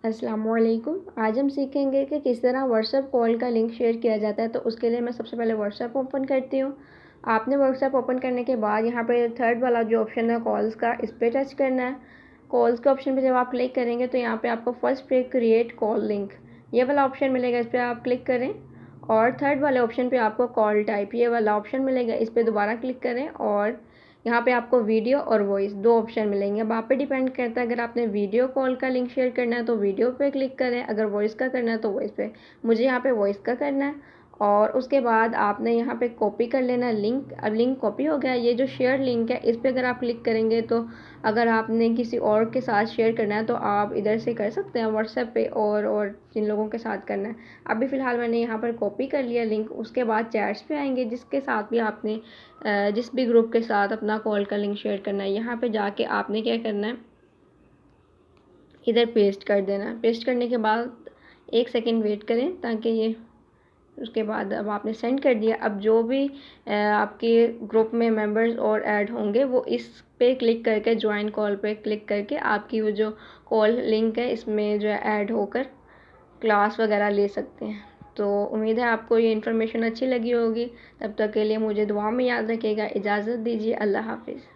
अस्सलामुअलैकुम। आज हम सीखेंगे कि किस तरह व्हाट्सएप कॉल का लिंक शेयर किया जाता है। तो उसके लिए मैं सबसे पहले व्हाट्सएप ओपन करती हूँ। आपने व्हाट्सएप ओपन करने के बाद यहाँ पे थर्ड वाला जो ऑप्शन है कॉल्स का, इस पर टच करना है। कॉल्स के ऑप्शन पे जब आप क्लिक करेंगे तो यहाँ पे आपको फर्स्ट पे क्रिएट कॉल लिंक ये वाला ऑप्शन मिलेगा, इस पर आप क्लिक करें। और थर्ड वाले ऑप्शन पे आपको कॉल टाइप ये वाला ऑप्शन मिलेगा, इस पर दोबारा क्लिक करें। और यहाँ पे आपको वीडियो और वॉइस दो ऑप्शन मिलेंगे। अब आप पे डिपेंड करता है, अगर आपने वीडियो कॉल का लिंक शेयर करना है तो वीडियो पे क्लिक करें, अगर वॉइस का करना है तो वॉइस पे। मुझे यहाँ पे वॉइस का करना है। और उसके बाद आपने यहाँ पे कॉपी कर लेना लिंक। अब लिंक कॉपी हो गया। ये जो शेयर लिंक है इस पर अगर आप क्लिक करेंगे तो अगर आपने किसी और के साथ शेयर करना है तो आप इधर से कर सकते हैं व्हाट्सएप पे, और जिन लोगों के साथ करना है। अभी फ़िलहाल मैंने यहाँ पर कॉपी कर लिया लिंक। उसके बाद चैट्स पे आएंगे, जिसके साथ भी आपने जिस भी ग्रुप के साथ अपना कॉल का लिंक शेयर करना है, यहाँ पे जाके आपने क्या करना है, इधर पेस्ट कर देना है। पेस्ट करने के बाद 1 सेकेंड वेट करें ताकि ये, उसके बाद अब आपने सेंड कर दिया। अब जो भी आपके ग्रुप में मेंबर्स और ऐड होंगे वो इस पे क्लिक करके, ज्वाइन कॉल पे क्लिक करके आपकी वो जो कॉल लिंक है इसमें जो है ऐड होकर क्लास वगैरह ले सकते हैं। तो उम्मीद है आपको ये इन्फॉर्मेशन अच्छी लगी होगी। तब तक के लिए मुझे दुआ में याद रखिएगा। इजाज़त दीजिए। अल्लाह हाफिज़।